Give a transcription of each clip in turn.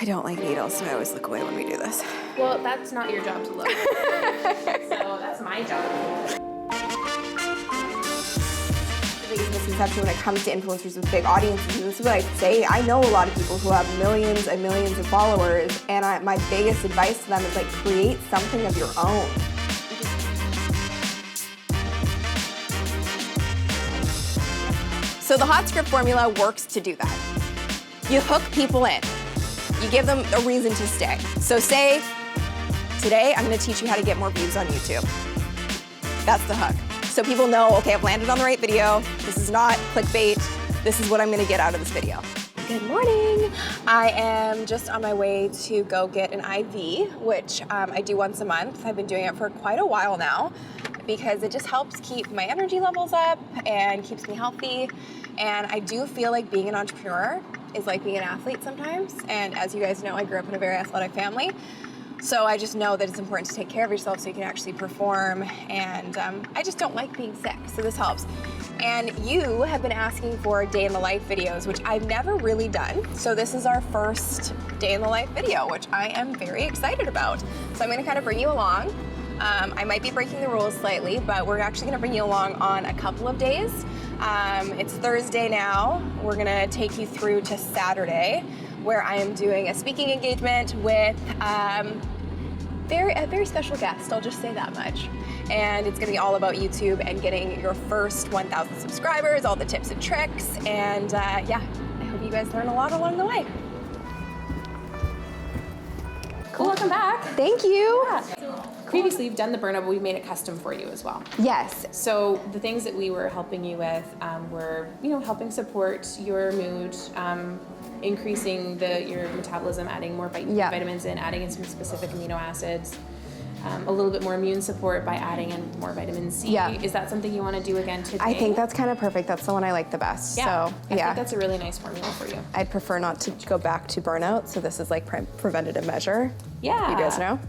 I don't like needles, so I always look away when we do this. Well, that's not your job to look. So that's my job. The biggest misconception when it comes to influencers with big audiences, and this is what I say, I know a lot of people who have millions and millions of followers, and my biggest advice to them is like, create something of your own. So the hot script formula works to do that. You hook people in. You give them a reason to stay. So say, today I'm gonna teach you how to get more views on YouTube. That's the hook. So people know, okay, I've landed on the right video. This is not clickbait. This is what I'm gonna get out of this video. Good morning. I am just on my way to go get an IV, which I do once a month. I've been doing it for quite a while now because it just helps keep my energy levels up and keeps me healthy. And I do feel like being an entrepreneur is like being an athlete sometimes. And as you guys know, I grew up in a very athletic family. So I just know that it's important to take care of yourself so you can actually perform. And I just don't like being sick, so this helps. And you have been asking for day in the life videos, which I've never really done. So this is our first day in the life video, which I am very excited about. So I'm gonna kind of bring you along. I might be breaking the rules slightly, but we're actually gonna bring you along on a couple of days. It's Thursday now. We're gonna take you through to Saturday, where I am doing a speaking engagement with a very special guest, I'll just say that much. And it's gonna be all about YouTube and getting your first 1,000 subscribers, all the tips and tricks, and yeah, I hope you guys learn a lot along the way. Cool, welcome back. Thank you. Yeah. Previously, you've done the burnout, but we've made it custom for you as well. Yes. So the things that we were helping you with were, helping support your mood, increasing your metabolism, adding more vitamins in, adding in some specific amino acids, a little bit more immune support by adding in more vitamin C. Yeah. Is that something you want to do again today? I think that's kind of perfect. That's the one I like the best. Yeah. So, I think that's a really nice formula for you. I'd prefer not to go back to burnout, so this is like preventative measure. Yeah. You guys know?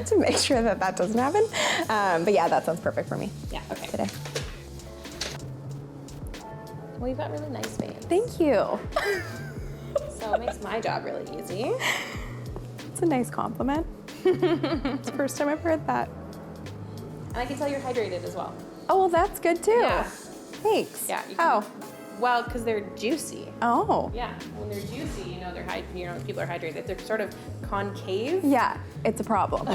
To make sure that that doesn't happen. But yeah, that sounds perfect for me. Yeah, okay. Today. Well, you've got really nice veins. Thank you. So it makes my job really easy. It's a nice compliment. It's the first time I've heard that. And I can tell you're hydrated as well. Oh, well, that's good too. Yeah. Thanks. Yeah. How? Well, because they're juicy. Oh. Yeah. When they're juicy, people are hydrated. If they're sort of concave. Yeah, it's a problem.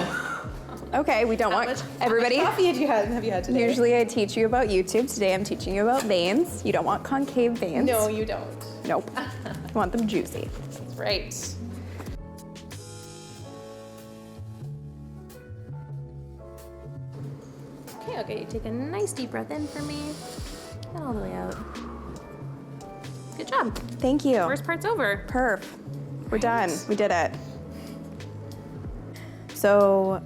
Okay, we don't want everybody. How much coffee have you had today? Usually I teach you about YouTube. Today I'm teaching you about veins. You don't want concave veins. No, you don't. Nope. You want them juicy. That's right. Okay, I'll get you to take a nice deep breath in for me. And all the way out. Good job. Thank you. First part's over. Perf. We're done. We did it. So,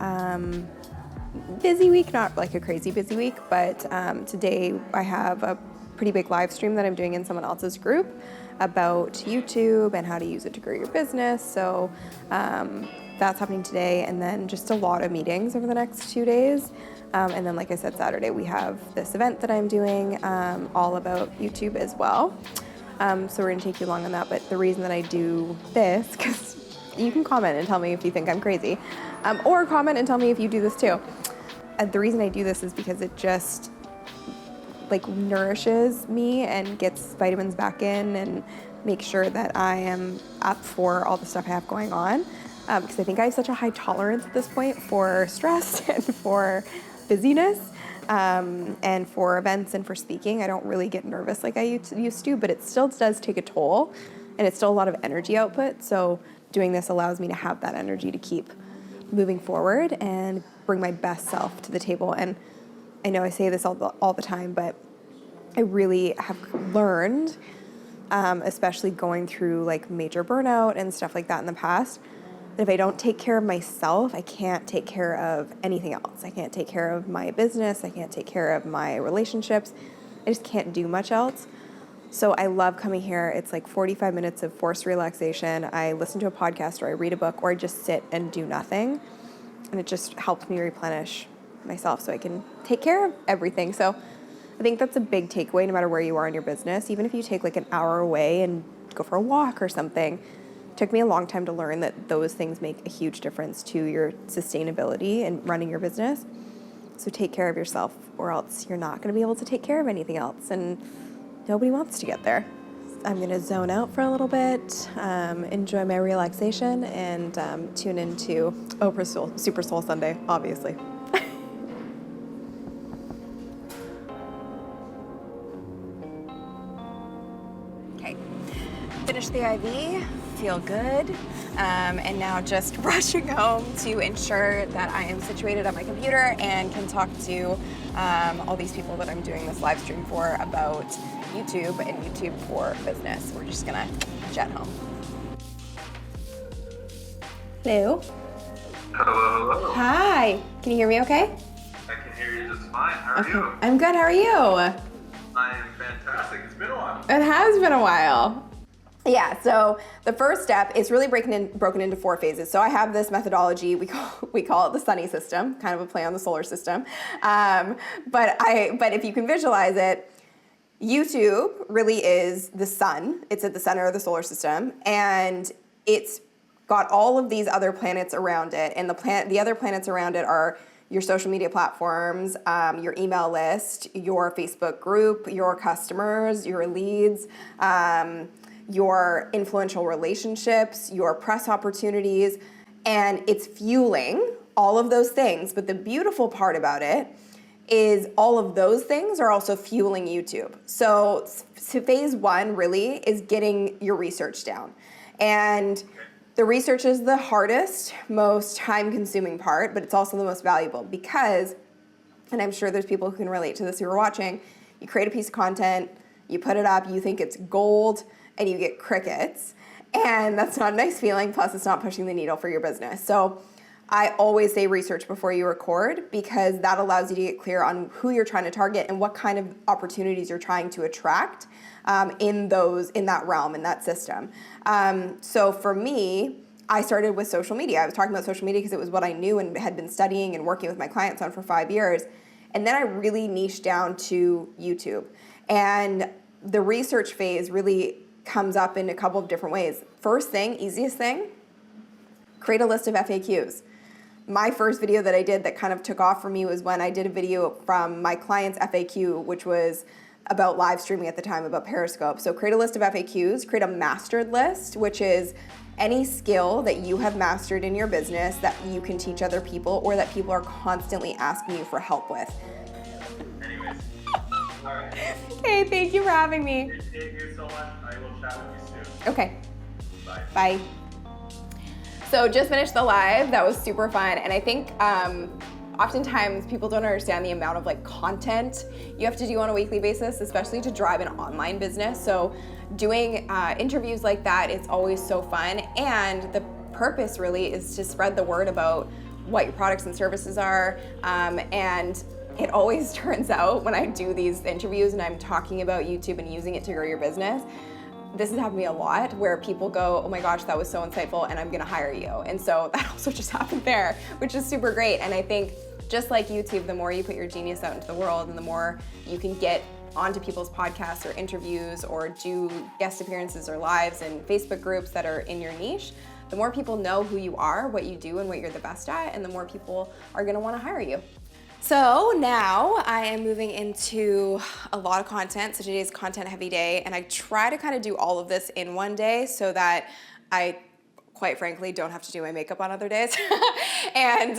busy week, not like a crazy busy week, but today I have a pretty big live stream that I'm doing in someone else's group about YouTube and how to use it to grow your business. So that's happening today, and then just a lot of meetings over the next 2 days. And then, like I said, Saturday we have this event that I'm doing all about YouTube as well. So we're gonna take you along on that, but the reason that I do this, because you can comment and tell me if you think I'm crazy, or comment and tell me if you do this too. The reason I do this is because it just like nourishes me and gets vitamins back in and makes sure that I am up for all the stuff I have going on. Because I think I have such a high tolerance at this point for stress and for busyness, and for events and for speaking. I don't really get nervous like I used to, but it still does take a toll, and it's still a lot of energy output. So doing this allows me to have that energy to keep moving forward and bring my best self to the table. And I know I say this all the time, but I really have learned, especially going through like major burnout and stuff like that in the past, that if I don't take care of myself, I can't take care of anything else. I can't take care of my business. I can't take care of my relationships. I just can't do much else. So I love coming here. It's like 45 minutes of forced relaxation. I listen to a podcast or I read a book or I just sit and do nothing. And it just helps me replenish myself so I can take care of everything. So I think that's a big takeaway no matter where you are in your business. Even if you take like an hour away and go for a walk or something, took me a long time to learn that those things make a huge difference to your sustainability and running your business. So take care of yourself, or else you're not going to be able to take care of anything else, and nobody wants to get there. I'm going to zone out for a little bit, enjoy my relaxation, and tune into Super Soul Sunday, obviously. Okay, finish the IV, feel good, and now just rushing home to ensure that I am situated at my computer and can talk to all these people that I'm doing this live stream for about YouTube and YouTube for business. We're just gonna jet home. Hello. Hello. Hi. Can you hear me okay? I can hear you just fine. How are you? I'm good. How are you? I am fantastic. It's been a while. It has been a while. Yeah, so the first step is really broken into 4 phases. So I have this methodology, we call it the Sunny system, kind of a play on the solar system. But if you can visualize it, YouTube really is the sun. It's at the center of the solar system, and it's got all of these other planets around it. And the other planets around it are your social media platforms, your email list, your Facebook group, your customers, your leads, your influential relationships, your press opportunities, and it's fueling all of those things. But the beautiful part about it is all of those things are also fueling YouTube. So phase 1 really is getting your research down. And the research is the hardest, most time-consuming part, but it's also the most valuable because, and I'm sure there's people who can relate to this who are watching, you create a piece of content, you put it up, you think it's gold, and you get crickets. And that's not a nice feeling, plus it's not pushing the needle for your business. So I always say research before you record, because that allows you to get clear on who you're trying to target and what kind of opportunities you're trying to attract in that realm, in that system. So for me, I started with social media. I was talking about social media because it was what I knew and had been studying and working with my clients on for 5 years. And then I really niched down to YouTube. And the research phase really comes up in a couple of different ways. First thing, easiest thing, create a list of FAQs. My first video that I did that kind of took off for me was when I did a video from my client's FAQ, which was about live streaming at the time, about Periscope. So create a list of FAQs, create a mastered list, which is any skill that you have mastered in your business that you can teach other people or that people are constantly asking you for help with. Anyways, all right. Okay, thank you for having me. Thank you so much. I will chat with you soon. Okay, Bye. bye. So just finished the live. That was super fun. And I think oftentimes people don't understand the amount of content you have to do on a weekly basis, especially to drive an online business. So doing interviews like that is always so fun. And the purpose really is to spread the word about what your products and services are. And it always turns out when I do these interviews and I'm talking about YouTube and using it to grow your business, this has happened to me a lot, where people go, oh my gosh, that was so insightful and I'm gonna hire you. And so that also just happened there, which is super great. And I think just like YouTube, the more you put your genius out into the world and the more you can get onto people's podcasts or interviews or do guest appearances or lives in Facebook groups that are in your niche, the more people know who you are, what you do and what you're the best at, and the more people are gonna wanna hire you. So now I am moving into a lot of content. So today's content heavy day, and I try to kind of do all of this in one day so that I, quite frankly, don't have to do my makeup on other days and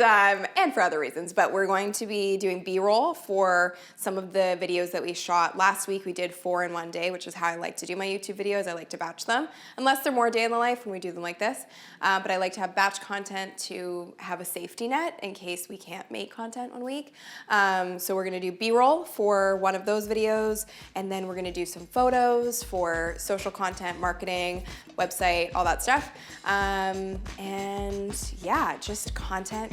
for other reasons. But we're going to be doing B-roll for some of the videos that we shot. Last week we did 4 in one day, which is how I like to do my YouTube videos. I like to batch them, unless they're more day in the life when we do them like this. But I like to have batch content to have a safety net in case we can't make content one week. So we're gonna do B-roll for one of those videos, and then we're gonna do some photos for social content, marketing, website, all that stuff. And yeah, just content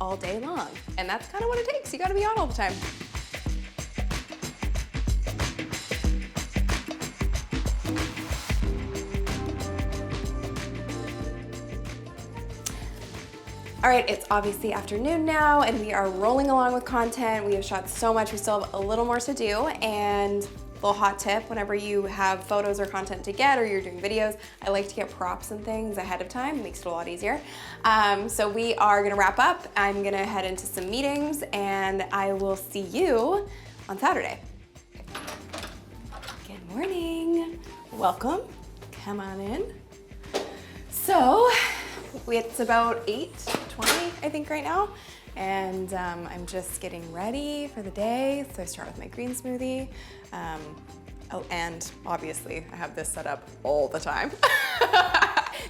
all day long. And that's kind of what it takes. You gotta be on all the time. All right, it's obviously afternoon now and we are rolling along with content. We have shot so much, we still have a little more to do, and little hot tip, whenever you have photos or content to get or you're doing videos, I like to get props and things ahead of time. It makes it a lot easier. So we are gonna wrap up. I'm gonna head into some meetings and I will see you on Saturday. Good morning. Welcome. Come on in. So it's about 8:20, I think, right now. And I'm just getting ready for the day. So I start with my green smoothie. Oh, and obviously I have this set up all the time.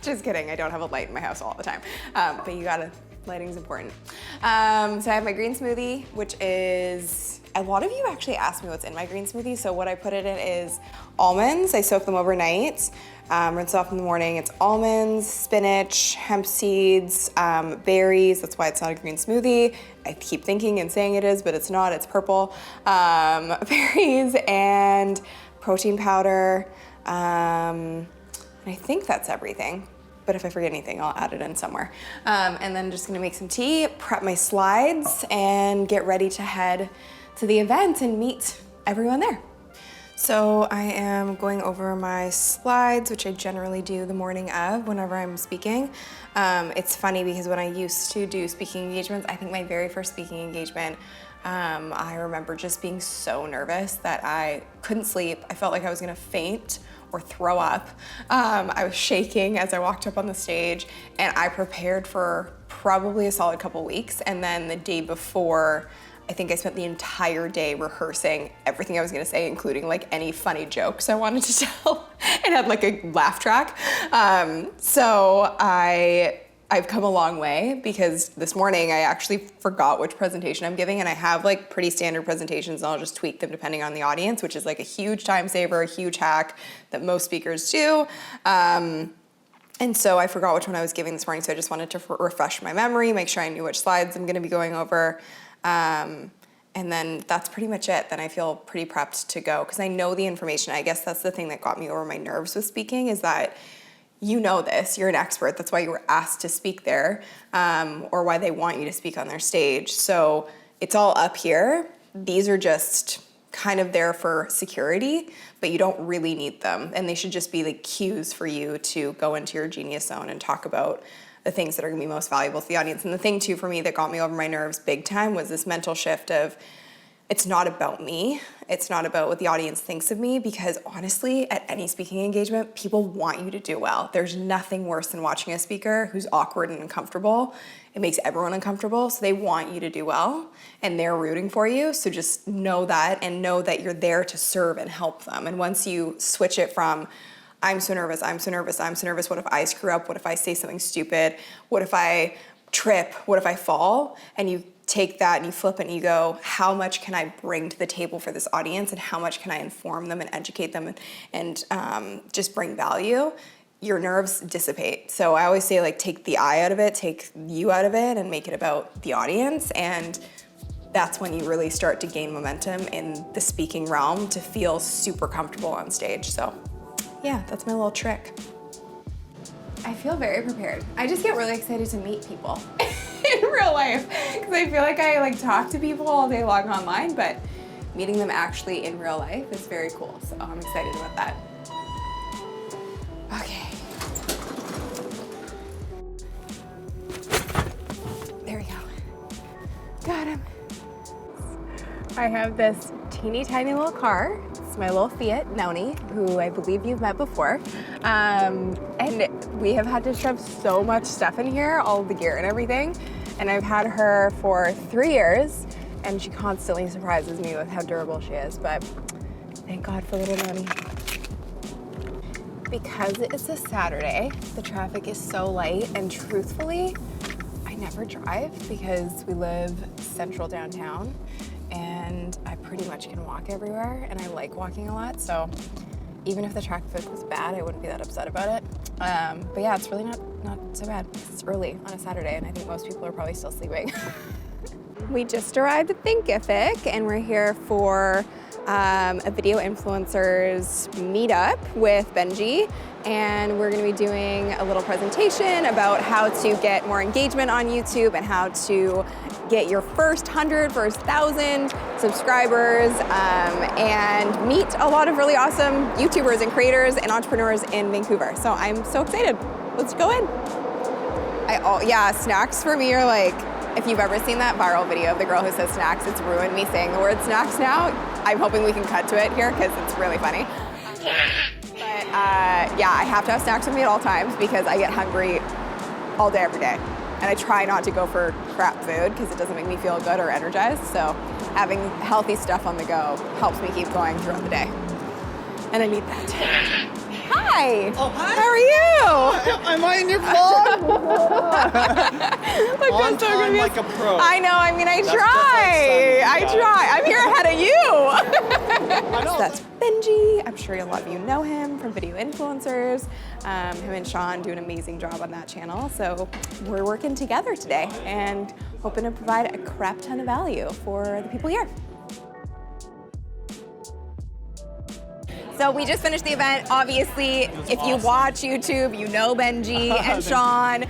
Just kidding, I don't have a light in my house all the time. But you gotta, lighting's important. So I have my green smoothie, which is, a lot of you actually ask me what's in my green smoothie. So what I put it in is almonds. I soak them overnight, rinse off in the morning. It's almonds, spinach, hemp seeds, berries. That's why it's not a green smoothie. I keep thinking and saying it is, but it's not, it's purple. Berries and protein powder. And I think that's everything. But if I forget anything, I'll add it in somewhere. And then just gonna make some tea, prep my slides, and get ready to head to the event and meet everyone there. So I am going over my slides, which I generally do the morning of whenever I'm speaking. It's funny because when I used to do speaking engagements, I think my very first speaking engagement, I remember just being so nervous that I couldn't sleep. I felt like I was gonna faint or throw up. I was shaking as I walked up on the stage, and I prepared for probably a solid couple weeks. And then the day before, I think I spent the entire day rehearsing everything I was gonna say, including like any funny jokes I wanted to tell, and had like a laugh track. So I've come a long way, because this morning I actually forgot which presentation I'm giving, and I have like pretty standard presentations, and I'll just tweak them depending on the audience, which is like a huge time saver, a huge hack that most speakers do. And so I forgot which one I was giving this morning, so I just wanted to refresh my memory, make sure I knew which slides I'm gonna be going over. And then that's pretty much it. Then I feel pretty prepped to go, because I know the information. I guess that's the thing that got me over my nerves with speaking, is that you know this, you're an expert. That's why you were asked to speak there, or why they want you to speak on their stage. So it's all up here. These are just kind of there for security, but you don't really need them. And they should just be the cues for you to go into your genius zone and talk about the things that are gonna be most valuable to the audience. And the thing too for me that got me over my nerves big time was this mental shift of, it's not about me. It's not about what the audience thinks of me, because honestly, at any speaking engagement, people want you to do well. There's nothing worse than watching a speaker who's awkward and uncomfortable. It makes everyone uncomfortable, so they want you to do well, and they're rooting for you. So just know that, and know that you're there to serve and help them. And once you switch it from, I'm so nervous, I'm so nervous, I'm so nervous, what if I screw up, what if I say something stupid, what if I trip, what if I fall, and you take that and you flip it and you go, how much can I bring to the table for this audience, and how much can I inform them and educate them and just bring value, your nerves dissipate. So I always say, like, take the I out of it, take you out of it, and make it about the audience. And that's when you really start to gain momentum in the speaking realm to feel super comfortable on stage. So yeah, that's my little trick. I feel very prepared. I just get really excited to meet people in real life, because I feel like I talk to people all day long online, but meeting them actually in real life is very cool. So I'm excited about that. Okay. There we go. Got him. I have this teeny tiny little car. It's my little Fiat Noni, who I believe you've met before. And we have had to shove so much stuff in here, all the gear and everything. And I've had her for 3 years, and she constantly surprises me with how durable she is. But thank God for little Noni. Because it's a Saturday, the traffic is so light, and truthfully, I never drive because we live central downtown, and I pretty much can walk everywhere, and I like walking a lot, so even if the traffic was bad, I wouldn't be that upset about it. But yeah, it's really not so bad. It's early on a Saturday, and I think most people are probably still sleeping. We just arrived at Thinkific, and we're here for a video influencers meetup with Benji, and we're going to be doing a little presentation about how to get more engagement on YouTube and how to get your first 100, first 1,000 subscribers, and meet a lot of really awesome YouTubers and creators and entrepreneurs in Vancouver. So I'm so excited. Let's go in. Yeah, snacks for me are like, if you've ever seen that viral video of the girl who says snacks, it's ruined me saying the word snacks now. I'm hoping we can cut to it here because it's really funny. But yeah, I have to have snacks with me at all times because I get hungry all day, every day. And I try not to go for crap food because it doesn't make me feel good or energized. So having healthy stuff on the go helps me keep going throughout the day. And I need that. Hi. Oh, hi. How are you? Am I in your vlog? Look, On that's so time good. like a pro. I know, I mean, I That's try. just like Sunny, I try. I'm here ahead of you. I know. So that's Benji. I'm sure a lot of you know him from video influencers. Him and Sean do an amazing job on that channel. So we're working together today and hoping to provide a crap ton of value for the people here. So we just finished the event. Obviously, if you watch YouTube, you know Benji and Sean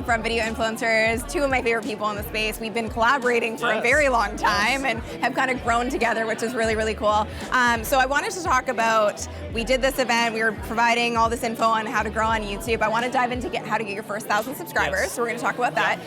from Video Influencers, two of my favorite people in the space. We've been collaborating for a very long time and have kind of grown together, which is really, really cool. So I wanted to talk about, we did this event, we were providing all this info on how to grow on YouTube. I want to dive into how to get your first 1,000 subscribers, so we're going to talk about that.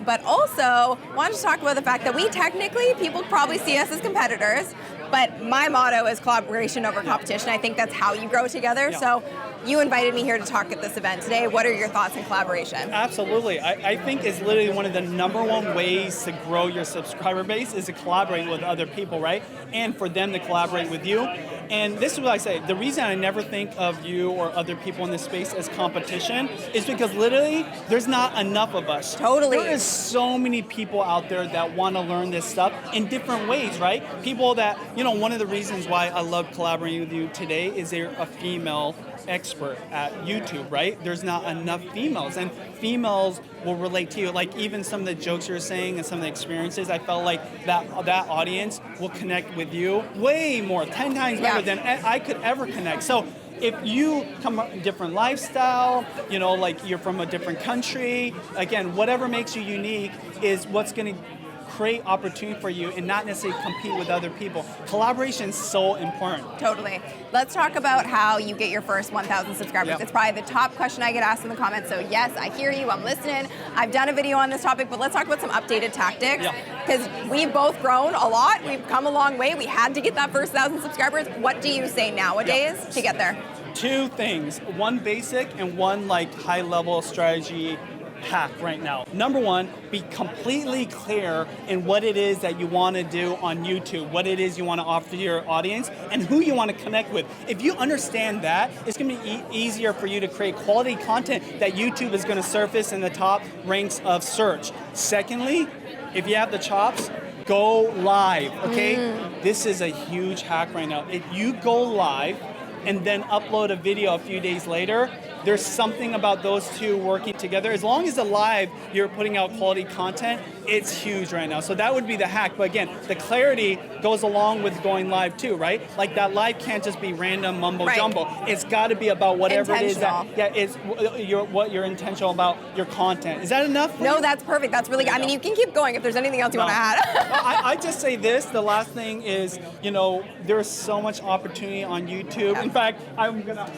But also, wanted to talk about the fact that we technically, people probably see us as competitors, but my motto is collaboration over competition. I think that's how you grow together. So you invited me here to talk at this event today. What are your thoughts on collaboration? Absolutely. I think it's literally one of the #1 ways to grow your subscriber base is to collaborate with other people, right? And for them to collaborate with you. And this is what I say, the reason I never think of you or other people in this space as competition is because literally there's not enough of us. Totally. There is so many people out there that want to learn this stuff in different ways, right? People that, one of the reasons why I love collaborating with you today is they're a female expert at YouTube, right? There's not enough females, and females will relate to you. Like even some of the jokes you're saying and some of the experiences, I felt like that audience will connect with you way more, 10 times better than I could ever connect. So if you come from a different lifestyle, like you're from a different country, again, whatever makes you unique is what's going to create opportunity for you and not necessarily compete with other people. Collaboration is so important. Totally. Let's talk about how you get your first 1,000 subscribers. Yep. It's probably the top question I get asked in the comments. So yes, I hear you, I'm listening. I've done a video on this topic, but let's talk about some updated tactics. Because we've both grown a lot. We've come a long way. We had to get that first 1,000 subscribers. What do you say nowadays to get there? Two things, one basic and one like high level strategy hack right now. Number one, be completely clear in what it is that you want to do on YouTube, what it is you want to offer to your audience, and who you want to connect with. If you understand that, it's going to be easier for you to create quality content that YouTube is going to surface in the top ranks of search. Secondly, if you have the chops, go live, okay? This is a huge hack right now. If you go live and then upload a video a few days later, there's something about those two working together. As long as the live, you're putting out quality content, it's huge right now. So that would be the hack. But again, the clarity goes along with going live too, right? Like that live can't just be random mumbo jumbo. It's got to be about whatever it is that, it's what you're intentional about your content. Is that enough? No, that's perfect. That's really good. I mean, you can keep going if there's anything else you want to add. I just say this, the last thing is, there's so much opportunity on YouTube. In fact, I'm gonna,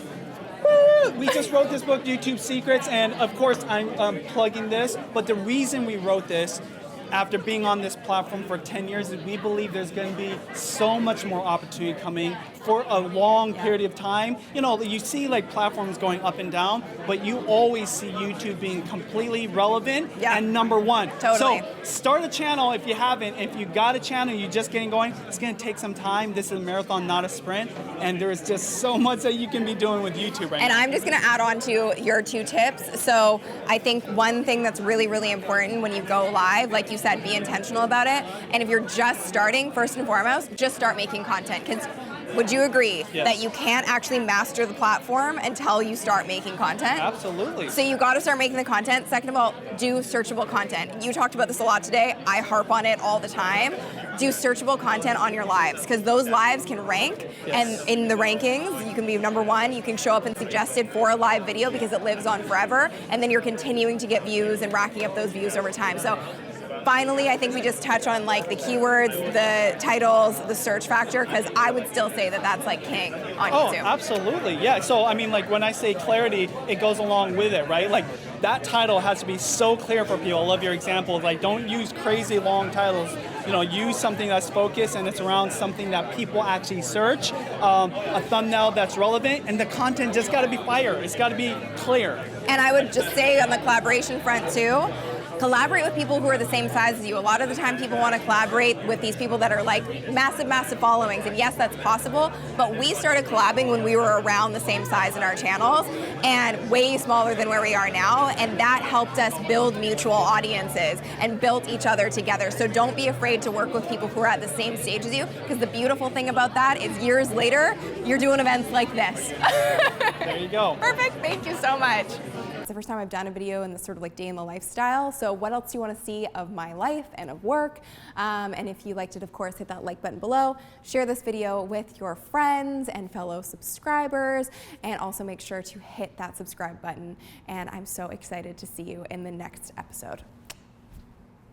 we just wrote this book, YouTube Secrets, and of course I'm plugging this, but the reason we wrote this after being on this platform for 10 years is we believe there's going to be so much more opportunity coming for a long period of time. You see like platforms going up and down, but you always see YouTube being completely relevant and #1. Totally. So start a channel if you haven't. If you got a channel, you're just getting going, it's going to take some time. This is a marathon, not a sprint, and there is just so much that you can be doing with YouTube right now. And I'm just going to add on to your 2 tips. So I think one thing that's really, really important when you go live, like you said, be intentional about it. And if you're just starting, first and foremost, just start making content. Because would you agree that you can't actually master the platform until you start making content? Absolutely. So you got to start making the content. Second of all, do searchable content. You talked about this a lot today. I harp on it all the time. Do searchable content on your lives, because those lives can rank, and in the rankings, you can be #1. You can show up and suggested for a live video because it lives on forever, and then you're continuing to get views and racking up those views over time. So finally, I think we just touch on like the keywords, the titles, the search factor, because I would still say that that's like king on YouTube. Oh, absolutely, yeah. So I mean, like when I say clarity, it goes along with it, right? Like that title has to be so clear for people. I love your example. Like don't use crazy long titles. You know, use something that's focused and it's around something that people actually search. A thumbnail that's relevant, and the content just got to be fire. It's got to be clear. And I would just say on the collaboration front too, collaborate with people who are the same size as you. A lot of the time people want to collaborate with these people that are like massive, massive followings, and yes, that's possible, but we started collabing when we were around the same size in our channels and way smaller than where we are now, and that helped us build mutual audiences and built each other together. So don't be afraid to work with people who are at the same stage as you, because the beautiful thing about that is years later, you're doing events like this. There you go. Perfect, thank you so much. It's the first time I've done a video in this sort of like day in the lifestyle. So what else do you want to see of my life and of work? And if you liked it, of course, hit that like button below. Share this video with your friends and fellow subscribers. And also make sure to hit that subscribe button. And I'm so excited to see you in the next episode.